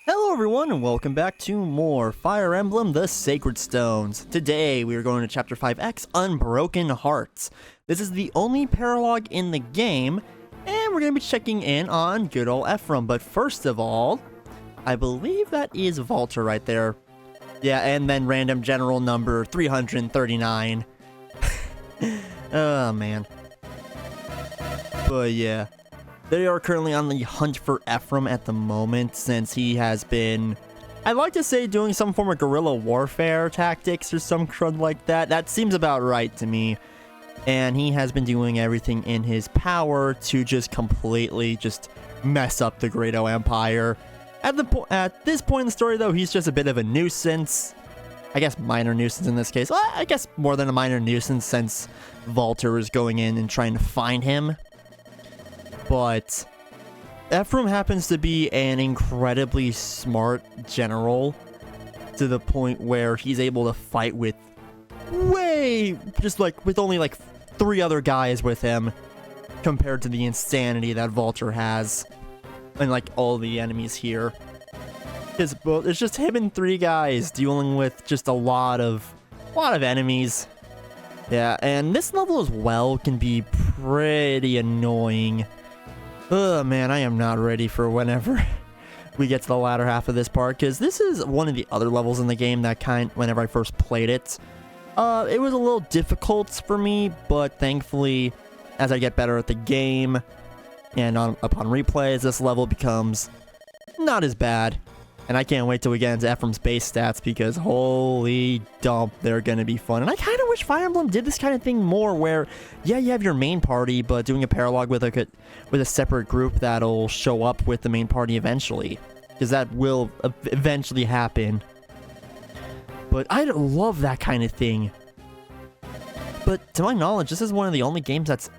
Hello everyone and welcome back to more Fire Emblem The Sacred Stones. Today we are going to Chapter 5X, Unbroken Hearts. This is the only paralogue in the game, and we're going to be checking in on good old Ephriam. But first of all, I believe that is Walter right there. Yeah, and then random general number 339. Oh man. But yeah. They are currently on the hunt for Ephriam at the moment, since he has been, I'd like to say, doing some form of guerrilla warfare tactics or some crud like that. That seems about right to me. And he has been doing everything in his power to just completely just mess up the Great O Empire. At this point in the story, though, he's just a bit of a nuisance. I guess minor nuisance in this case. Well, I guess more than a minor nuisance, since Walter is going in and trying to find him. But Ephriam happens to be an incredibly smart general, to the point where he's able to fight with with only like 3 other guys with him, compared to the insanity that Walter has and like all the enemies here. It's just him and 3 guys dealing with just a lot of enemies. Yeah, and this level as well can be pretty annoying. Oh man, I am not ready for whenever we get to the latter half of this part, because this is one of the other levels in the game that whenever I first played it, it was a little difficult for me, but thankfully, as I get better at the game, and upon replays, this level becomes not as bad. And I can't wait till we get into Ephraim's base stats, because holy dump, they're gonna be fun. And I kind of wish Fire Emblem did this kind of thing more, where, yeah, you have your main party, but doing a paralogue with a separate group that'll show up with the main party eventually, because that will eventually happen. But I love that kind of thing. But to my knowledge, this is one of the only games that's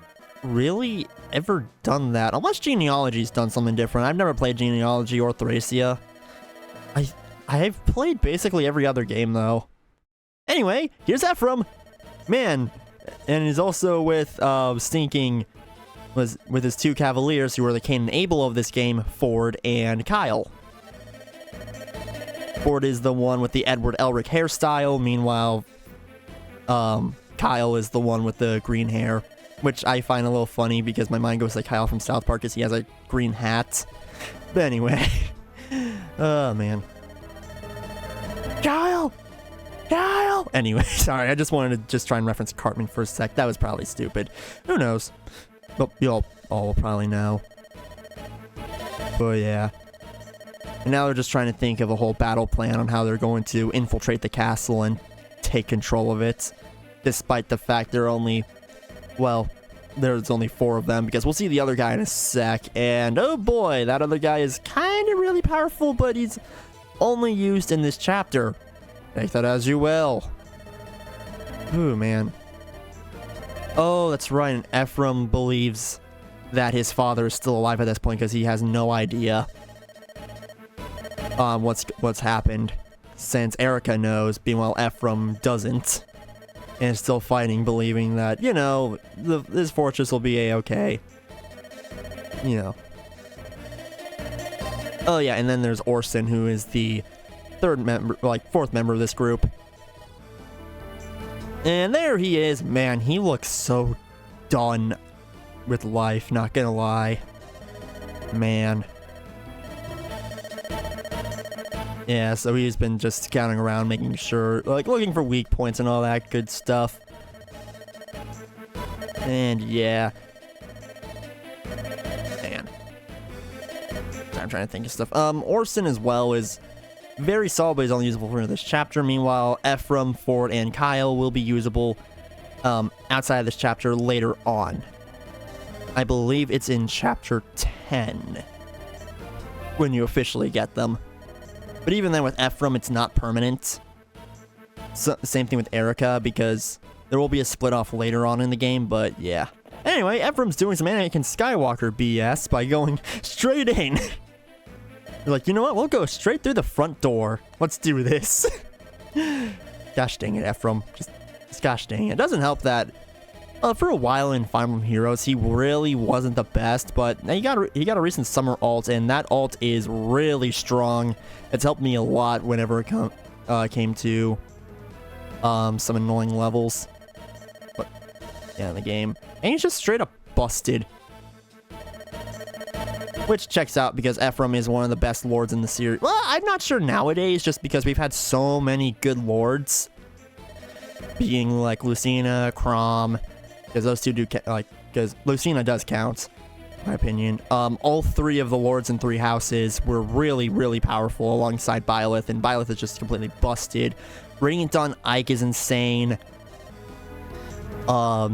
really ever done that, unless Genealogy's done something different. I've never played Genealogy or Thracia. I've played basically every other game, though. Anyway, here's Ephriam. Man, and he's also with, with his 2 cavaliers, who are the Cain and Abel of this game, Ford and Kyle. Ford is the one with the Edward Elric hairstyle, meanwhile, Kyle is the one with the green hair, which I find a little funny, because my mind goes to Kyle from South Park, because he has a green hat. But anyway. Oh, man. Kyle! Kyle! Anyway, sorry, I just wanted to try and reference Cartman for a sec. That was probably stupid. Who knows? But you'll all probably know. But yeah. And now they're just trying to think of a whole battle plan on how they're going to infiltrate the castle and take control of it. Despite the fact there's only 4 of them, because we'll see the other guy in a sec. And oh boy, that other guy is kind of really powerful, but he's only used in this chapter. Take that as you will. Ooh, man. Oh, that's right, and Ephriam believes that his father is still alive at this point, because he has no idea what's happened, since Erica knows, meanwhile Ephriam doesn't. And is still fighting, believing that, you know, this fortress will be a-okay. You know. Oh yeah, and then there's Orson, who is the 4th member of this group. And there he is. Man, he looks so done with life, not gonna lie. Man. Yeah, so he's been just scouting around, making sure, like, looking for weak points and all that good stuff. And yeah. Man. I'm trying to think of stuff. Orson as well is very solid, but he's only usable for this chapter. Meanwhile, Ephriam, Ford, and Kyle will be usable outside of this chapter later on. I believe it's in chapter 10 when you officially get them. But even then, with Ephriam, it's not permanent. So, same thing with Erica, because there will be a split off later on in the game, but yeah. Anyway, Ephraim's doing some Anakin Skywalker BS by going straight in. You're like, you know what? We'll go straight through the front door. Let's do this. Gosh dang it, Ephriam. Just gosh dang it. It doesn't help that For a while in Fire Emblem Heroes, he really wasn't the best, but he got a recent summer alt, and that alt is really strong. It's helped me a lot whenever it came to some annoying levels. But yeah, in the game, and he's just straight up busted, which checks out because Ephriam is one of the best lords in the series. Well, I'm not sure nowadays, just because we've had so many good lords, being like Lucina, Chrom. Because those two do, because Lucina does count, in my opinion. All three of the lords in three houses were really, really powerful alongside Byleth, and Byleth is just completely busted. Radiant on Ike is insane.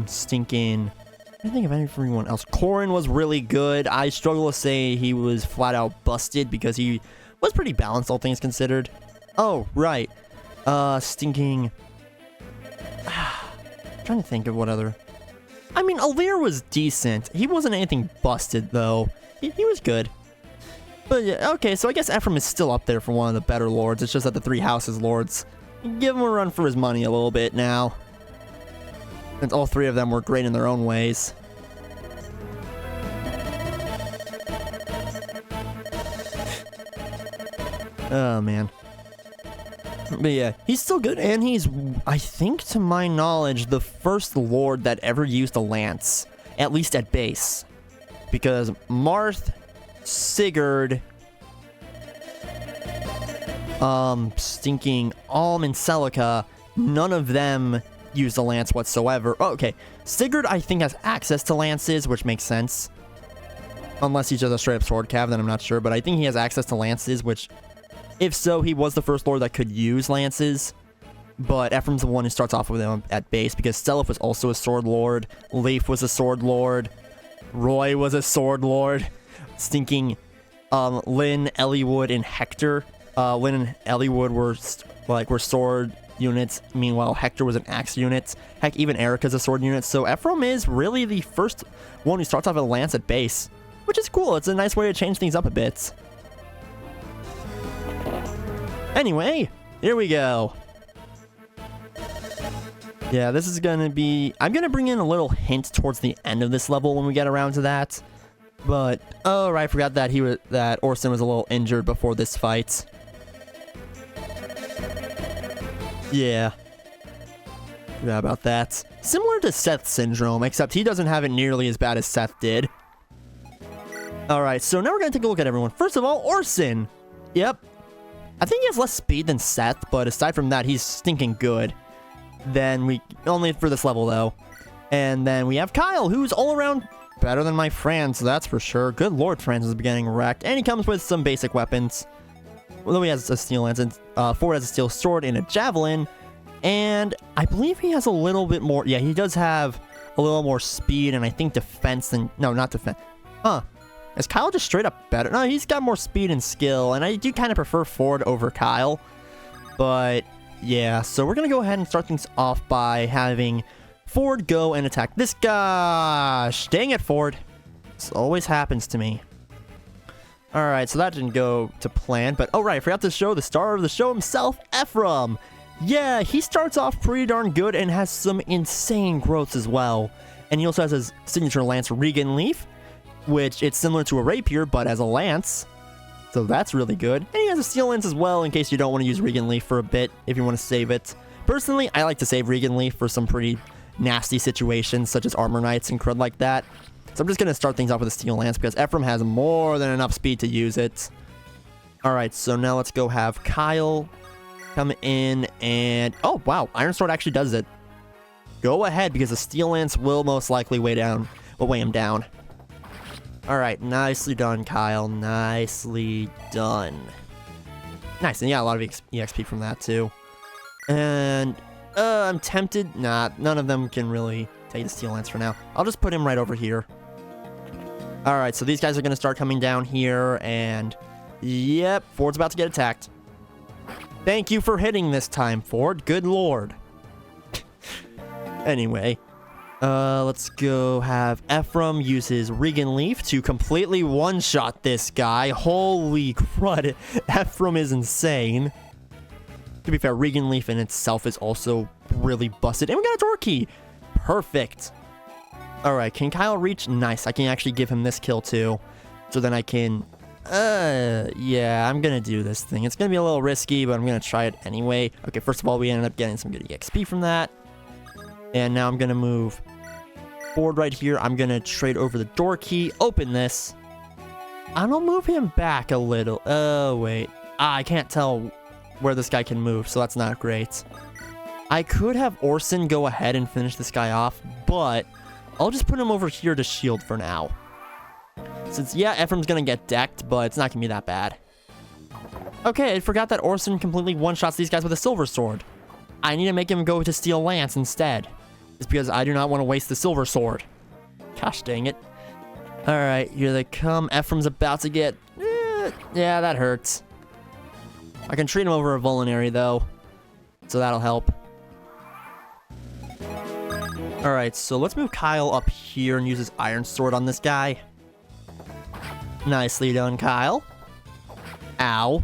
Stinking, I don't think of anyone else. Corrin was really good. I struggle to say he was flat out busted because he was pretty balanced, all things considered. Oh, right. Stinking. Trying to think of what other. I mean, Alir was decent. He wasn't anything busted, though. He was good. But yeah, okay, so I guess Ephriam is still up there for one of the better lords. It's just that the three houses lords give him a run for his money a little bit now, since all three of them were great in their own ways. Oh, man. But yeah, he's still good, and he's, I think to my knowledge, the first lord that ever used a lance, at least at base. Because Marth, Sigurd, Stinking Alm, and Celica, none of them used a lance whatsoever. Oh, okay, Sigurd I think has access to lances, which makes sense. Unless he's just a straight up sword cav, then I'm not sure, but I think he has access to lances, which... If so, he was the first lord that could use lances, but Ephraim's the one who starts off with him at base, because Stelif was also a sword lord, Leif was a sword lord, Roy was a sword lord, Stinking Lyn, Eliwood, and Hector. Lyn and Eliwood were sword units, meanwhile Hector was an axe unit. Heck, even Erica's a sword unit, so Ephriam is really the first one who starts off with a lance at base, which is cool. It's a nice way to change things up a bit. Anyway, here we go. Yeah, this is gonna be... I'm gonna bring in a little hint towards the end of this level when we get around to that. But, oh, right, I forgot that Orson was a little injured before this fight. Yeah. Forgot about that. Similar to Seth's syndrome, except he doesn't have it nearly as bad as Seth did. Alright, so now we're gonna take a look at everyone. First of all, Orson. Yep. I think he has less speed than Seth, but aside from that, he's stinking good. Then only for this level, though. And then we have Kyle, who's all around better than my Franz, that's for sure. Good lord, Franz is getting wrecked. And he comes with some basic weapons. Although he has a steel lance, and Ford has a steel sword and a javelin. And I believe he has a little bit more... Yeah, he does have a little more speed and I think defense than... No, not defense. Huh. Is Kyle just straight up better? No, he's got more speed and skill, and I do kind of prefer Ford over Kyle. But, yeah, so we're going to go ahead and start things off by having Ford go and attack this guy. Dang it, Ford. This always happens to me. Alright, so that didn't go to plan, but, oh right, I forgot to show the star of the show himself, Ephriam. Yeah, he starts off pretty darn good and has some insane growths as well. And he also has his signature lance, Regan Leaf, which it's similar to a rapier, but as a lance. So that's really good. And he has a steel lance as well, in case you don't want to use Regan Leaf for a bit, if you want to save it. Personally, I like to save Regan Leaf for some pretty nasty situations, such as Armor Knights and crud like that. So I'm just going to start things off with a steel lance, because Ephriam has more than enough speed to use it. Alright, so now let's go have Kyle come in and... Oh, wow, Iron Sword actually does it. Go ahead, because the steel lance will most likely weigh him down. Alright, nicely done, Kyle. Nicely done. Nice, and yeah, a lot of EXP from that, too. And, I'm tempted. Nah, none of them can really take the steel lance for now. I'll just put him right over here. Alright, so these guys are going to start coming down here, and... Yep, Ford's about to get attacked. Thank you for hitting this time, Ford. Good lord. Anyway... let's go have Ephriam use his Regan Leaf to completely one-shot this guy. Holy crud, Ephriam is insane. To be fair, Regan Leaf in itself is also really busted. And we got a door key. Perfect. Alright, can Kyle reach? Nice, I can actually give him this kill too. So then I can... yeah, I'm gonna do this thing. It's gonna be a little risky, but I'm gonna try it anyway. Okay, first of all, we ended up getting some good EXP from that. And now I'm gonna move forward right here. I'm gonna trade over the door key, open this. I'm gonna move him back a little. Oh, wait. I can't tell where this guy can move, so that's not great. I could have Orson go ahead and finish this guy off, but I'll just put him over here to shield for now. Since, yeah, Ephriam's gonna get decked, but it's not gonna be that bad. Okay, I forgot that Orson completely one-shots these guys with a silver sword. I need to make him go to steel lance instead. It's because I do not want to waste the silver sword. Gosh dang it. Alright, here they come. Ephriam's about to get... yeah, that hurts. I can treat him over a vulnerary, though. So that'll help. Alright, so let's move Kyle up here and use his iron sword on this guy. Nicely done, Kyle. Ow.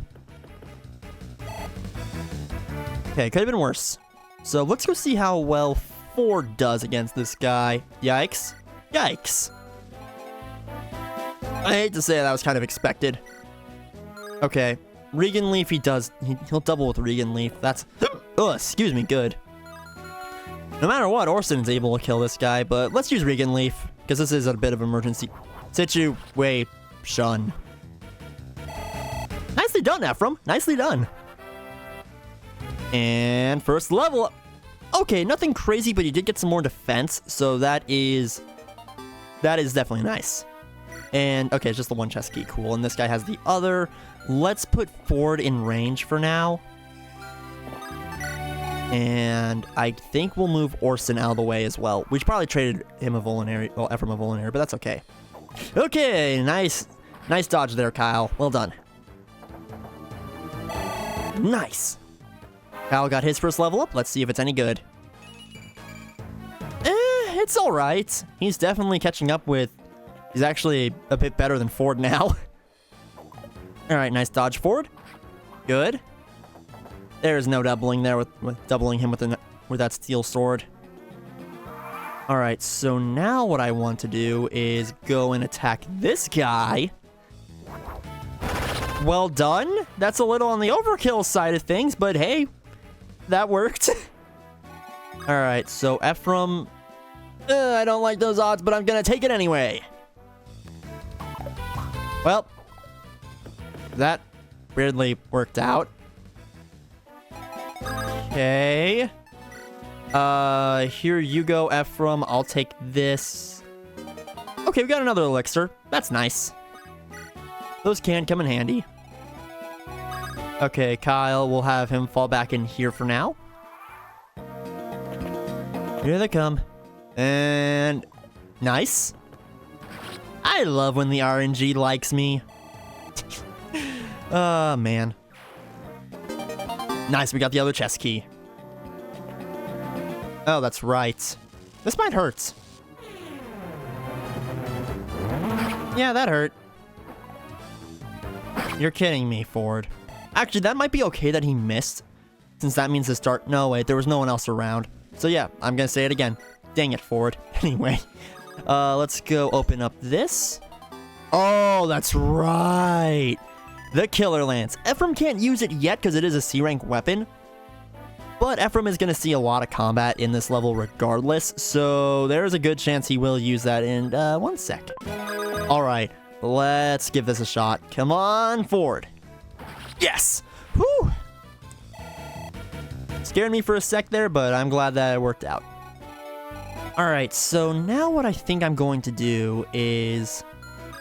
Okay, could have been worse. So let's go see how well Ford does against this guy. Yikes. Yikes. I hate to say that was kind of expected. Okay. Regan Leaf, he'll double with Regan Leaf. That's... oh, excuse me, good. No matter what, Orson's able to kill this guy, but let's use Regan Leaf, because this is a bit of an emergency situation. Nicely done, Ephriam. Nicely done. And first level up. Okay, nothing crazy, but he did get some more defense, so that is definitely nice. And, okay, it's just the one chest key. Cool. And this guy has the other. Let's put Ford in range for now. And I think we'll move Orson out of the way as well. We probably traded him a vulnerary, well, Ephriam a vulnerary, but that's okay. Okay, nice dodge there, Kyle. Well done. Nice. Kyle got his first level up. Let's see if it's any good. It's alright. He's definitely catching up with... he's actually a bit better than Ford now. Alright, nice dodge, Ford. Good. There's no doubling there with doubling him with that steel sword. Alright, so now what I want to do is go and attack this guy. Well done. That's a little on the overkill side of things, but hey, that worked. Alright, so Ephriam... I don't like those odds, but I'm gonna take it anyway. Well, that weirdly worked out. Okay. Here you go, Ephriam. I'll take this. Okay, we got another elixir. That's nice. Those can come in handy. Okay, Kyle, we'll have him fall back in here for now. Here they come. And... nice. I love when the RNG likes me. Oh, man. Nice, we got the other chest key. Oh, that's right. This might hurt. Yeah, that hurt. You're kidding me, Ford. Actually, that might be okay that he missed, since that means to start... no, wait, there was no one else around. So yeah, I'm gonna say it again. Dang it, Ford. Anyway, let's go open up this. Oh, that's right. The Killer Lance. Ephriam can't use it yet because it is a C-rank weapon. But Ephriam is going to see a lot of combat in this level regardless. So there's a good chance he will use that in 1 sec. Alright, let's give this a shot. Come on, Ford. Yes! Whew! Scared me for a sec there, but I'm glad that it worked out. Alright, so now what I think I'm going to do is...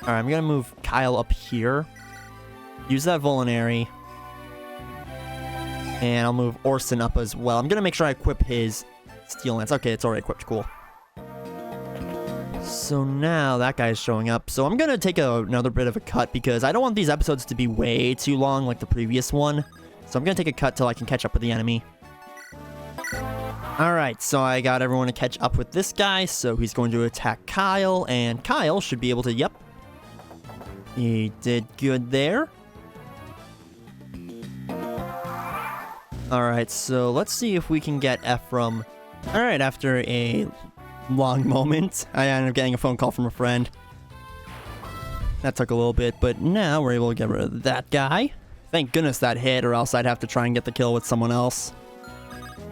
alright, I'm going to move Kyle up here. Use that vulnerary. And I'll move Orson up as well. I'm going to make sure I equip his steel lance. Okay, it's already equipped. Cool. So now that guy's showing up. So I'm going to take another bit of a cut because I don't want these episodes to be way too long like the previous one. So I'm going to take a cut till I can catch up with the enemy. Alright, so I got everyone to catch up with this guy. So he's going to attack Kyle. And Kyle should be able to... yep. He did good there. Alright, so let's see if we can get Ephriam. Alright, after a long moment. I ended up getting a phone call from a friend. That took a little bit, but now we're able to get rid of that guy. Thank goodness that hit, or else I'd have to try and get the kill with someone else.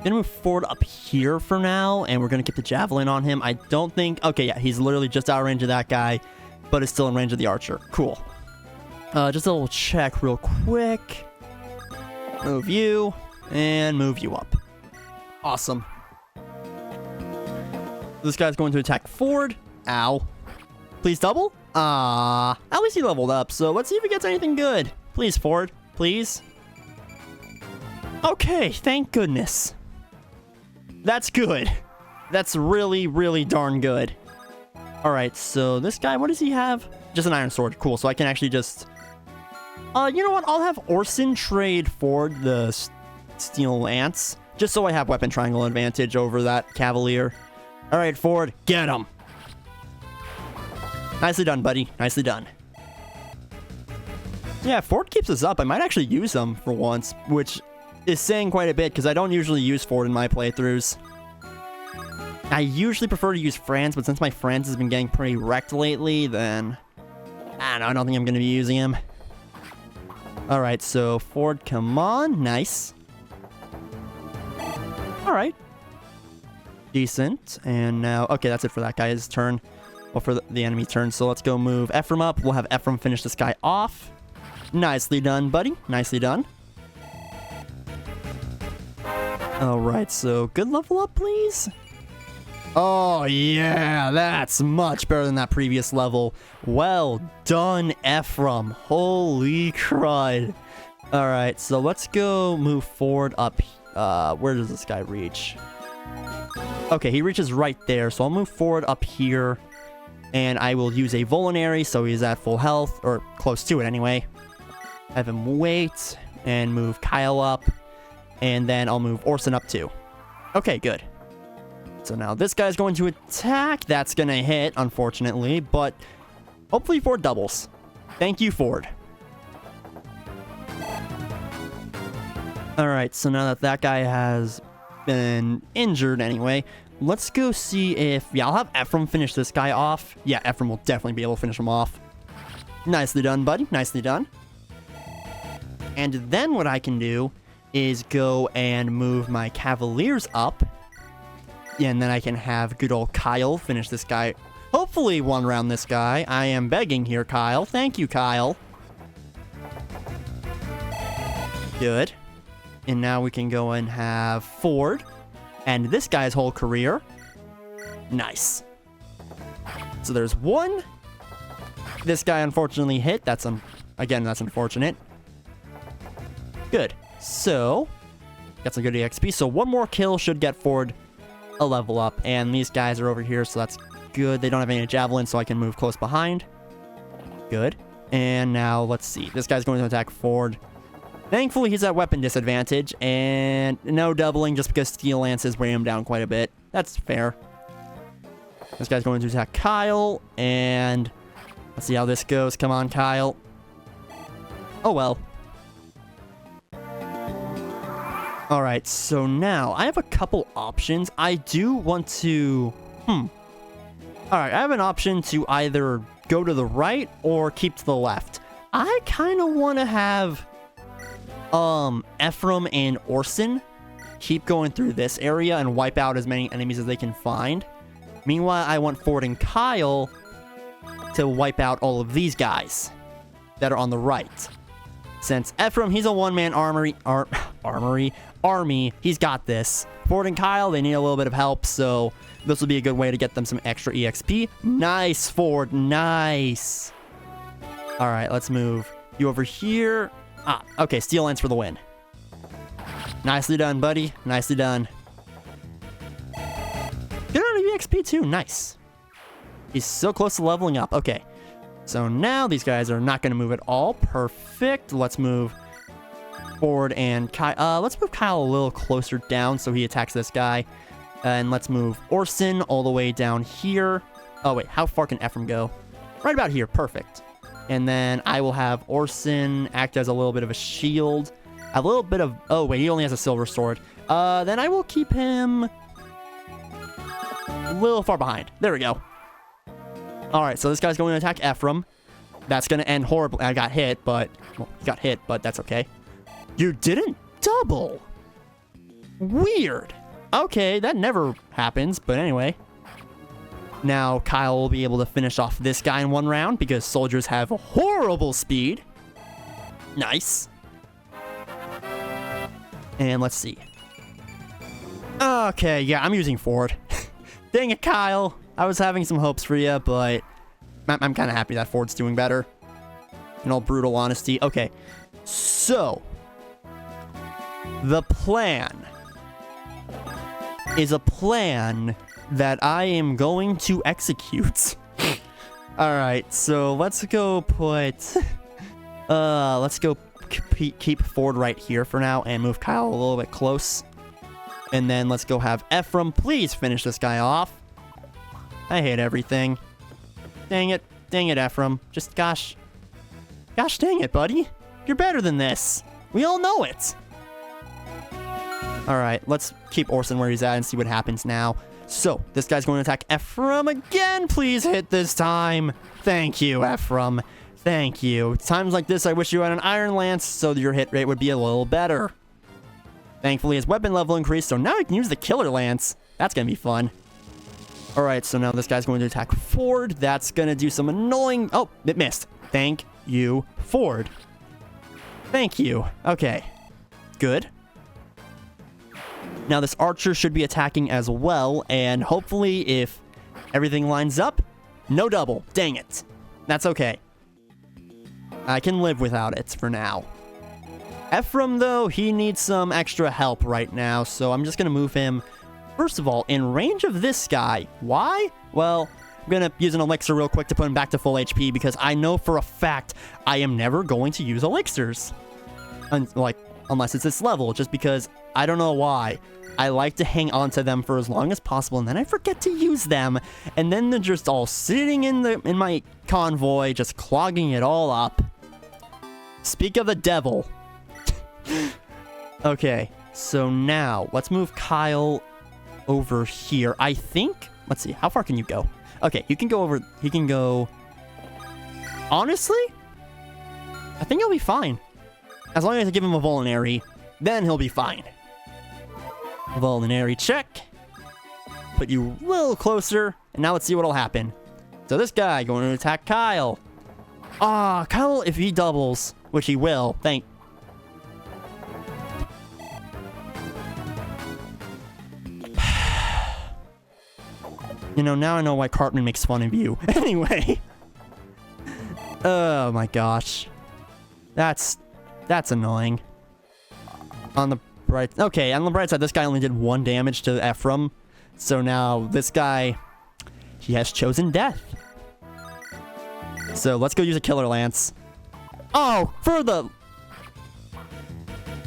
Gonna move forward up here for now, and we're gonna get the javelin on him. I don't think... Okay, yeah, he's literally just out of range of that guy, but is still in range of the archer. Cool. Just a little check real quick. Move you, and move you up. Awesome. This guy's going to attack Ford. Ow. Please double? At least he leveled up, so let's see if he gets anything good. Please, Ford. Please. Okay, thank goodness. That's good. That's really, really darn good. Alright, so this guy, what does he have? Just an iron sword. Cool, so I can actually just... you know what? I'll have Orson trade Ford the steel lance, just so I have weapon triangle advantage over that cavalier. Alright, Ford, get him. Nicely done, buddy. Nicely done. Yeah, Ford keeps us up. I might actually use him for once, which is saying quite a bit, because I don't usually use Ford in my playthroughs. I usually prefer to use Franz, but since my Franz has been getting pretty wrecked lately, then... I don't know, I don't think I'm going to be using him. Alright, so Ford, come on. Nice. Alright. Decent. And now... Okay, that's it for that guy's turn. Well, for the enemy's turn. So let's go move Ephriam up. We'll have Ephriam finish this guy off. Nicely done, buddy. Nicely done. Alright, so good level up, please. Oh, yeah, that's much better than that previous level. Well done, Ephriam. Holy crud. Alright, so let's go move forward up. Where does this guy reach? Okay, he reaches right there, so I'll move forward up here. And I will use a Volinary, so he's at full health, or close to it anyway. Have him wait, and move Kyle up. And then I'll move Orson up too. Okay, good. So now this guy's going to attack. That's going to hit, unfortunately, but hopefully Ford doubles. Thank you, Ford. Alright, so now that that guy has been injured anyway, let's go see if... Yeah, I'll have Ephriam finish this guy off. Yeah, Ephriam will definitely be able to finish him off. Nicely done, buddy. Nicely done. And then what I can do is go and move my Cavaliers up. And then I can have good old Kyle finish this guy. Hopefully one round this guy. I am begging here, Kyle. Thank you, Kyle. Good. And now we can go and have Ford. And this guy's whole career. Nice. So there's one. This guy unfortunately hit. That's again, that's unfortunate. Good. So, got some good EXP. So one more kill should get Ford a level up. And these guys are over here, so that's good. They don't have any javelins, so I can move close behind. Good. And now, let's see. This guy's going to attack Ford. Thankfully, he's at weapon disadvantage. And no doubling, just because steel lances weigh him down quite a bit. That's fair. This guy's going to attack Kyle. And let's see how this goes. Come on, Kyle. Oh, well. Alright, so now I have a couple options. I do want to... Alright, I have an option to either go to the right or keep to the left. I kind of want to have Ephriam and Orson keep going through this area and wipe out as many enemies as they can find. Meanwhile, I want Ford and Kyle to wipe out all of these guys that are on the right. Since Ephriam, he's a one-man army, he's got this. Ford and Kyle, they need a little bit of help, so this will be a good way to get them some extra EXP. Nice, Ford, nice. All right, let's move you over here. Okay, Steel Lance for the win. Nicely done, buddy. Nicely done. Good amount of EXP too, nice. He's so close to leveling up. Okay, so now these guys are not going to move at all. Perfect. Let's move Ford and Kyle. Let's move Kyle a little closer down so he attacks this guy. And let's move Orson all the way down here. Oh, wait. How far can Ephriam go? Right about here. Perfect. And then I will have Orson act as a little bit of a shield. A little bit of... Oh, wait. He only has a silver sword. Then I will keep him... little far behind. There we go. Alright, so this guy's going to attack Ephriam. That's going to end horribly. I got hit, but... Well, he got hit, but that's okay. You didn't double. Weird. Okay, that never happens, but anyway. Now, Kyle will be able to finish off this guy in one round because soldiers have horrible speed. Nice. And let's see. Okay, yeah, I'm using Ford. Dang it, Kyle. I was having some hopes for you, but I'm kind of happy that Ford's doing better. In all brutal honesty. Okay, so the plan is a plan that I am going to execute. Alright, so let's go put... let's go keep Ford right here for now and move Kyle a little bit close. And then let's go have Ephriam. Please finish this guy off. I hate everything. Dang it, Ephriam. Just gosh dang it, buddy. You're better than this. We all know it. Alright, let's keep Orson where he's at and see what happens now. So, this guy's going to attack Ephriam again. Please hit this time. Thank you, Ephriam. Thank you. Times like this, I wish you had an Iron Lance so your hit rate would be a little better. Thankfully, his weapon level increased, so now he can use the Killer Lance. That's going to be fun. Alright, so now this guy's going to attack Ford. That's going to do some annoying... Oh, it missed. Thank you, Ford. Thank you. Okay. Good. Now, this archer should be attacking as well, and hopefully, if everything lines up, no double. Dang it. That's okay. I can live without it for now. Ephriam, though, he needs some extra help right now, so I'm just going to move him, first of all, in range of this guy. Why? Well, I'm going to use an elixir real quick to put him back to full HP, because I know for a fact I am never going to use elixirs. Unless it's this level, just because I don't know why. I like to hang on to them for as long as possible, and then I forget to use them, and then they're just all sitting in my convoy, just clogging it all up. Speak of the devil. Okay, so now let's move Kyle over here. I think, let's see, how far can you go? Okay, you can go over, he can go, honestly, I think he'll be fine. As long as I give him a Vulnerary, then he'll be fine. Vulnerary check. Put you a little closer, and now let's see what'll happen. So this guy going to attack Kyle. Kyle, if he doubles, which he will, You know, now I know why Cartman makes fun of you. Anyway. Oh my gosh. That's annoying. On the bright... Okay, on the bright side, this guy only did 1 damage to Ephriam. So now this guy, he has chosen death. So let's go use a Killer Lance. Oh, for the...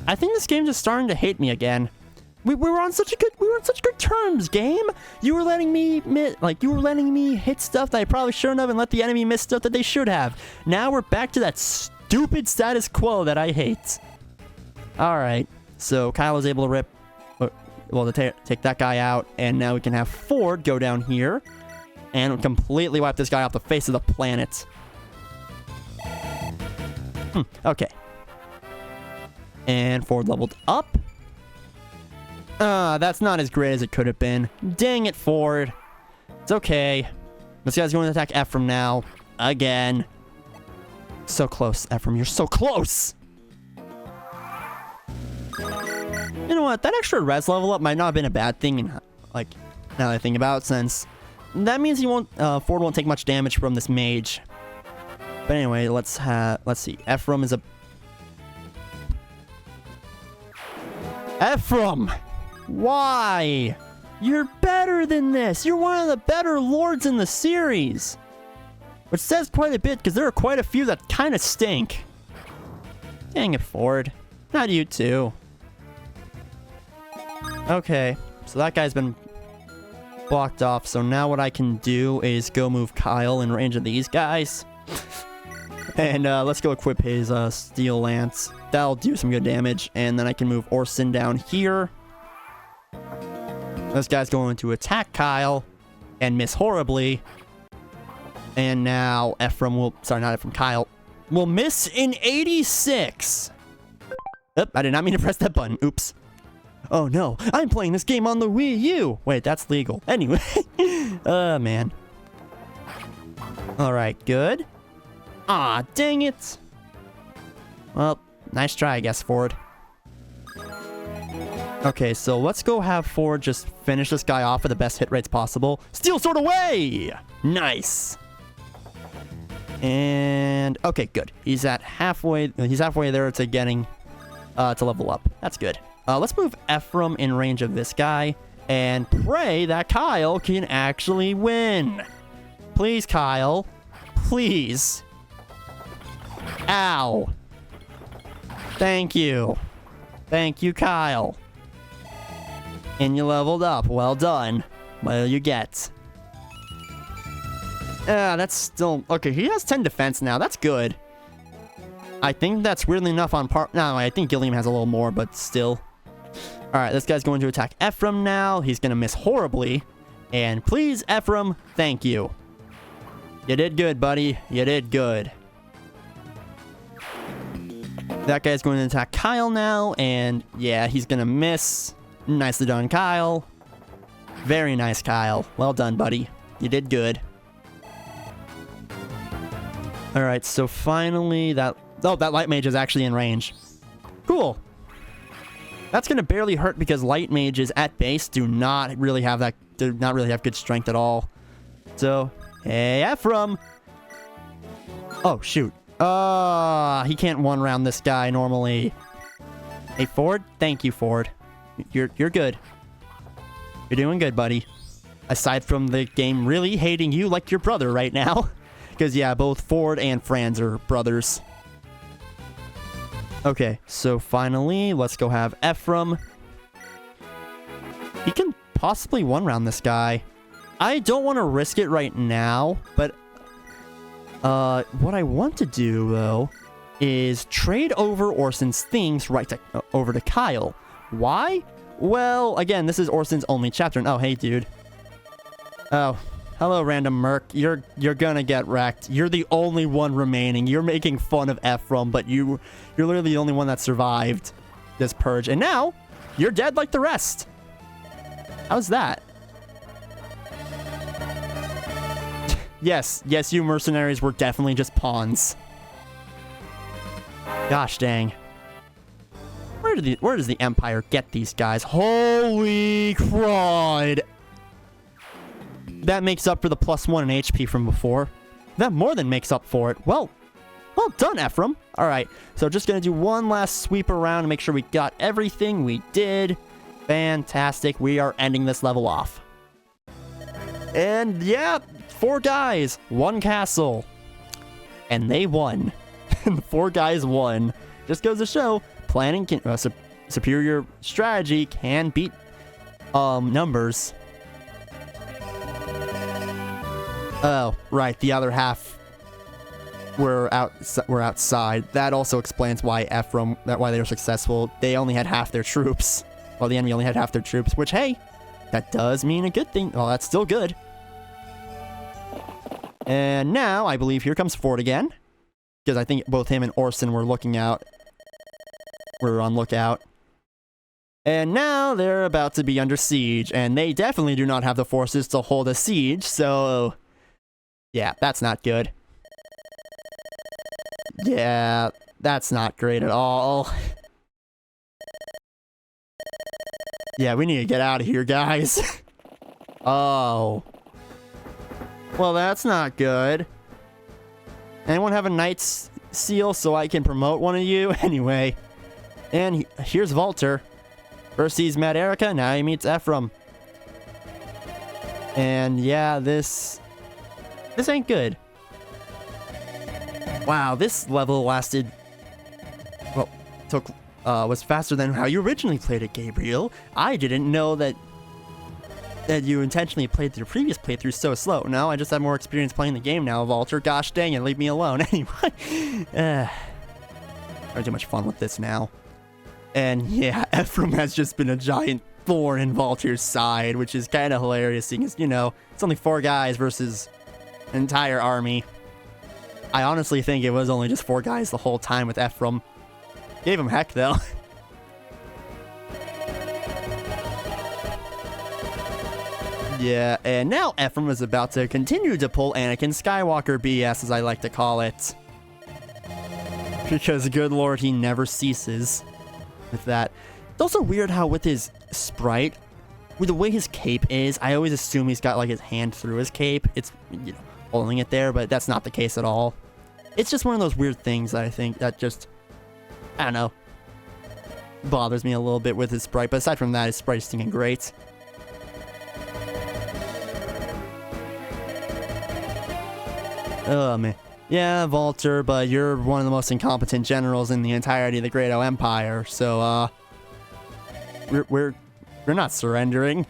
I think this game's just starting to hate me again. We were on such good terms, game. You were letting me hit stuff that I probably shouldn't have and let the enemy miss stuff that they should have. Now we're back to that stupid status quo that I hate. Alright, so Kyle was able to take that guy out, and now we can have Ford go down here and completely wipe this guy off the face of the planet. Okay. And Ford leveled up. That's not as great as it could have been. Dang it, Ford. It's okay. This guy's going to attack Ephriam now. Again. So close, Ephriam. You're so close! You know what? That extra res level up might not have been a bad thing, now that I think about it, since that means Ford won't take much damage from this mage. But anyway, let's see. Ephriam is a... Ephriam! Why? You're better than this. You're one of the better lords in the series. Which says quite a bit, because there are quite a few that kind of stink. Dang it, Ford. Not you too. Okay, so that guy's been blocked off. So now what I can do is go move Kyle in range of these guys. And let's go equip his Steel Lance. That'll do some good damage. And then I can move Orson down here. This guy's going to attack Kyle. and miss horribly. And now Ephriam will, sorry, not Ephriam, Kyle, will miss in 86. Oop, I did not mean to press that button. Oops. Oh no, I'm playing this game on the Wii U. Wait, that's legal. Anyway. Man. Alright, good. Ah, dang it. Well, nice try, I guess, Ford. Okay, so let's go have Ford just finish this guy off with the best hit rates possible. Steel sword away! Nice. And okay, good. He's halfway there to getting to level up. That's good. Let's move Ephriam in range of this guy and pray that Kyle can actually win. Please, Kyle. Please. Ow. Thank you. Thank you, Kyle. And you leveled up. Well done. What do you get? That's still... Okay, he has 10 defense now. That's good. I think that's weirdly enough on par... No, I think Gilliam has a little more, but still. Alright, this guy's going to attack Ephriam now. He's going to miss horribly. And please, Ephriam, thank you. You did good, buddy. You did good. That guy's going to attack Kyle now. And yeah, he's going to miss. Nicely done, Kyle. Very nice, Kyle. Well done, buddy. You did good. Alright, so finally that... Oh, that light mage is actually in range. Cool. That's gonna barely hurt because light mages at base do not really have good strength at all. So, hey, Ephriam! Oh, shoot. He can't one-round this guy normally. Hey, Ford? Thank you, Ford. You're good. You're doing good, buddy. Aside from the game really hating you like your brother right now. Because, yeah, both Ford and Franz are brothers. Okay, so finally, let's go have Ephriam. He can possibly one-round this guy. I don't want to risk it right now, but what I want to do, though, is trade over Orson's things over to Kyle. Why? Well, again, this is Orson's only chapter. Oh, hey, dude. Oh, hello, random merc. You're gonna get wrecked. You're the only one remaining. You're making fun of Ephriam, but you're literally the only one that survived this purge. And now, you're dead like the rest. How's that? Yes, you mercenaries were definitely just pawns. Gosh dang. Where does the Empire get these guys? Holy crud! That makes up for the +1 in HP from before. That more than makes up for it. Well done, Ephriam. Alright, so just gonna do one last sweep around and make sure we got everything we did. Fantastic. We are ending this level off. And yeah, 4 guys, 1 castle. And they won. The 4 guys won. Just goes to show, planning can, superior strategy can beat numbers. Oh, right, the other half were outside. That also explains why why they were successful. They only had half their troops. Well, the enemy only had half their troops, which, hey, that does mean a good thing. Well, that's still good. And now, I believe here comes Ford again. Because I think both him and Orson were on lookout. And now they're about to be under siege. And they definitely do not have the forces to hold a siege, so... yeah, that's not good. Yeah, that's not great at all. Yeah, we need to get out of here, guys. Oh. Well, that's not good. Anyone have a knight's seal so I can promote one of you? Anyway. And here's Walter. First he's met Erica, now he meets Ephriam. And yeah, this ain't good. Wow, this level lasted... well, was faster than how you originally played it, Gabriel. I didn't know that you intentionally played your previous playthrough so slow. No, I just have more experience playing the game now, Walter. Gosh dang it, leave me alone. Anyway. I'm having too much fun with this now. And yeah, Ephriam has just been a giant 4 in Valtyr's side, which is kind of hilarious, seeing as, you know, it's only 4 guys versus an entire army. I honestly think it was only just 4 guys the whole time with Ephriam. Gave him heck, though. Yeah, and now Ephriam is about to continue to pull Anakin Skywalker BS, as I like to call it. Because, good lord, he never ceases with that. It's also weird how with his sprite, with the way his cape is, I always assume he's got, like, his hand through his cape. It's, you know, holding it there, but that's not the case at all. It's just one of those weird things that I think that just, I don't know, bothers me a little bit with his sprite. But aside from that, his sprite is singing great. Oh, man. Yeah, Valtyr, but you're one of the most incompetent generals in the entirety of the Great O Empire, so, we're not surrendering.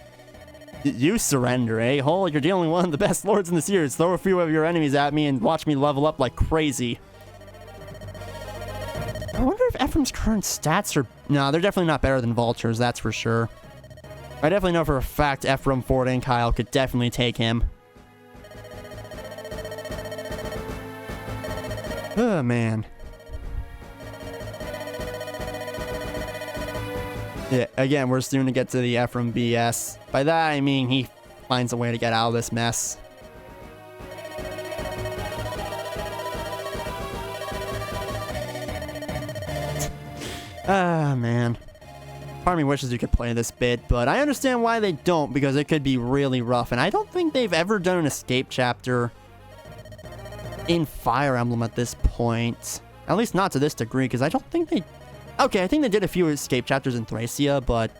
You surrender, eh? Hole, you're dealing with one of the best lords in the series. Throw a few of your enemies at me and watch me level up like crazy. I wonder if Ephraim's current stats are... No, they're definitely not better than Valtyr's, that's for sure. I definitely know for a fact Ephriam, Ford, and Kyle could definitely take him. Oh, man. Yeah, again, we're soon to get to the Ephriam BS. By that, I mean he finds a way to get out of this mess. Ah, man. Part of me wishes you could play this bit, but I understand why they don't, because it could be really rough. And I don't think they've ever done an escape chapter in Fire Emblem at this point. At least not to this degree, because I don't think they... Okay, I think they did a few escape chapters in Thracia, but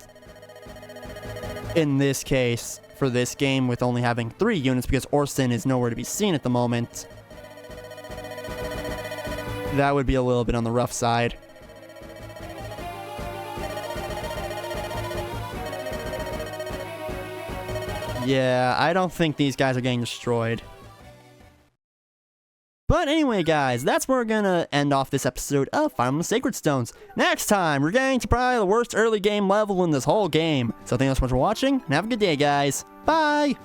in this case, for this game, with only having 3 units, because Orson is nowhere to be seen at the moment, that would be a little bit on the rough side. Yeah, I don't think these guys are getting destroyed. But anyway, guys, that's where we're gonna end off this episode of Fire Emblem Sacred Stones. Next time, we're getting to probably the worst early game level in this whole game. So thank you so much for watching, and have a good day, guys. Bye!